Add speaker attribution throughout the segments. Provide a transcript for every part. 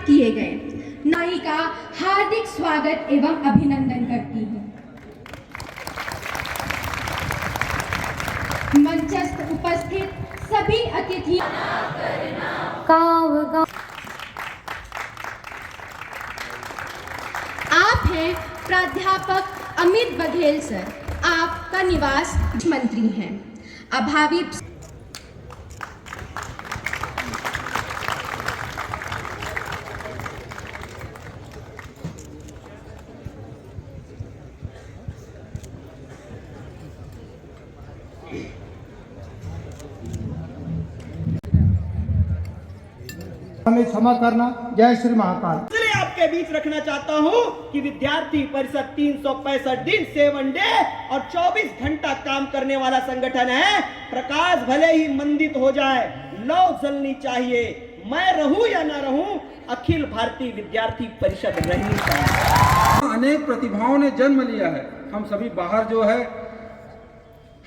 Speaker 1: किए गए नाई का हार्दिक स्वागत एवं अभिनंदन करती हूँ। मंचस्थ उपस्थित सभी अतिथि आप हैं प्राध्यापक अमित बघेल सर, आपका निवास मंत्री हैं। अभावी
Speaker 2: हमें क्षमा करना। जय श्री महाकाल।
Speaker 3: इसलिए आपके बीच रखना चाहता हूं कि विद्यार्थी परिषद 365 दिन 7 डे और 24 घंटा काम करने वाला संगठन है। प्रकाश भले ही मंदित हो जाए, लौ जलनी चाहिए। मैं रहूं या ना रहूं, अखिल भारतीय विद्यार्थी परिषद रहनी चाहिए।
Speaker 4: अनेक प्रतिभाओं ने जन्म लिया है। हम सभी बाहर जो है,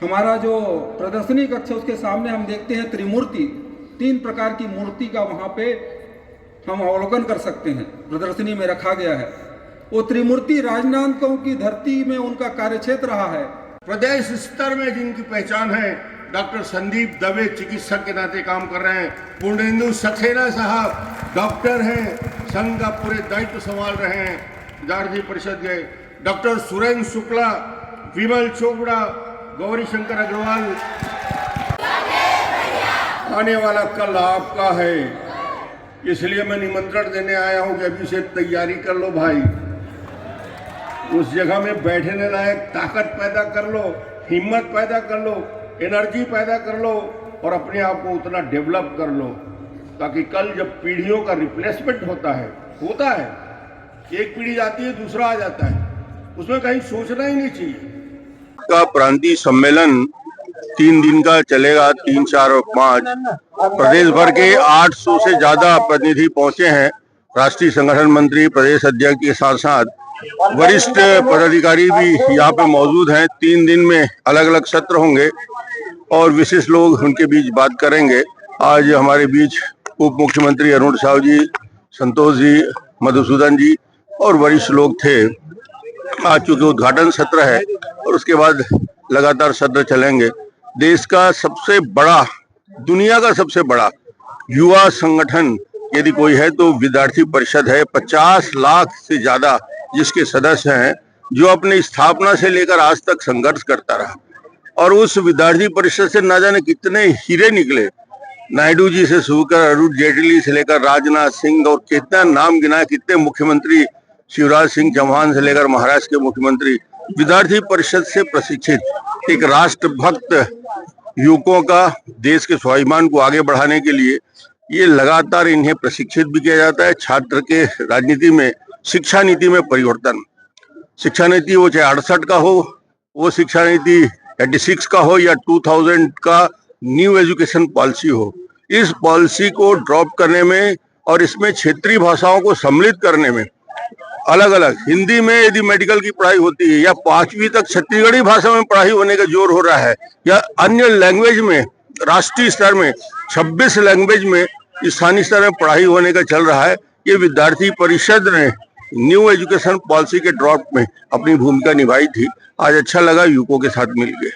Speaker 4: हमारा जो प्रदर्शनी कक्ष है उसके सामने हम देखते हैं त्रिमूर्ति, 3 प्रकार की मूर्ति का वहाँ पे हम अवलोकन कर सकते हैं, प्रदर्शनी में रखा गया है। वो त्रिमूर्ति राजनांदों की धरती में उनका कार्यक्षेत्र रहा है।
Speaker 5: प्रदेश स्तर में जिनकी पहचान है, डॉक्टर संदीप दवे चिकित्सक के नाते काम कर रहे हैं। पूर्णेंदु सक्सेना साहब डॉक्टर हैं, संघ का पूरे दायित्व संभाल रहे हैं, विद्यार्थी परिषद गए। डॉक्टर सुरेंद्र शुक्ला, विमल चोपड़ा, गौरी शंकर अग्रवाल। आने वाला कल आपका है, इसलिए मैं निमंत्रण देने आया हूं कि अभी से तैयारी कर लो भाई। उस जगह में बैठने लायक ताकत पैदा कर लो, हिम्मत पैदा कर लो, एनर्जी पैदा कर लो और अपने आप को उतना डेवलप कर लो, ताकि कल जब पीढ़ियों का रिप्लेसमेंट होता है, एक पीढ़ी जाती है दूसरा आ जाता है, उसमें कहीं सोचना ही नहीं चाहिए।
Speaker 6: का प्रांतीय सम्मेलन 3 दिन का चलेगा, 3, 4 और 5। प्रदेश भर के 800 से ज्यादा प्रतिनिधि पहुंचे हैं। राष्ट्रीय संगठन मंत्री, प्रदेश अध्यक्ष के साथ साथ वरिष्ठ पदाधिकारी भी यहाँ पे मौजूद हैं। 3 दिन में अलग अलग सत्र होंगे और विशिष्ट लोग उनके बीच बात करेंगे। आज हमारे बीच उप मुख्यमंत्री अरुण साहु जी, संतोष जी, मधुसूदन जी और वरिष्ठ लोग थे। आज चूंकि उद्घाटन सत्र है और उसके बाद लगातार सत्र चलेंगे। देश का सबसे बड़ा, दुनिया का सबसे बड़ा युवा संगठन यदि कोई है तो विद्यार्थी परिषद है। 50 लाख से ज्यादा जिसके सदस्य हैं, जो अपनी स्थापना से लेकर आज तक संघर्ष करता रहा। और उस विद्यार्थी परिषद से न जाने कितने हीरे निकले। नायडू जी से शुरू कर अरुण जेटली से लेकर राजनाथ सिंह और कितना नाम गिना, कितने मुख्यमंत्री, शिवराज सिंह चौहान से लेकर महाराष्ट्र के मुख्यमंत्री, विद्यार्थी परिषद से प्रशिक्षित एक राष्ट्रभक्त युवकों का देश के स्वाभिमान को आगे बढ़ाने के लिए ये लगातार इन्हें प्रशिक्षित भी किया जाता है। छात्र के राजनीति में, शिक्षा नीति में परिवर्तन, शिक्षा नीति वो चाहे 68 का हो, वो शिक्षा नीति 86 का हो या 2000 का न्यू एजुकेशन पॉलिसी हो, इस पॉलिसी को ड्रॉप करने में और इसमें क्षेत्रीय भाषाओं को सम्मिलित करने में, अलग अलग हिंदी में यदि मेडिकल की पढ़ाई होती है या 5वीं तक छत्तीसगढ़ी भाषा में पढ़ाई होने का जोर हो रहा है, या अन्य लैंग्वेज में राष्ट्रीय स्तर में 26 लैंग्वेज में स्थानीय स्तर में पढ़ाई होने का चल रहा है। ये विद्यार्थी परिषद ने न्यू एजुकेशन पॉलिसी के ड्रॉप में अपनी भूमिका निभाई थी। आज अच्छा लगा युवकों के साथ मिल के।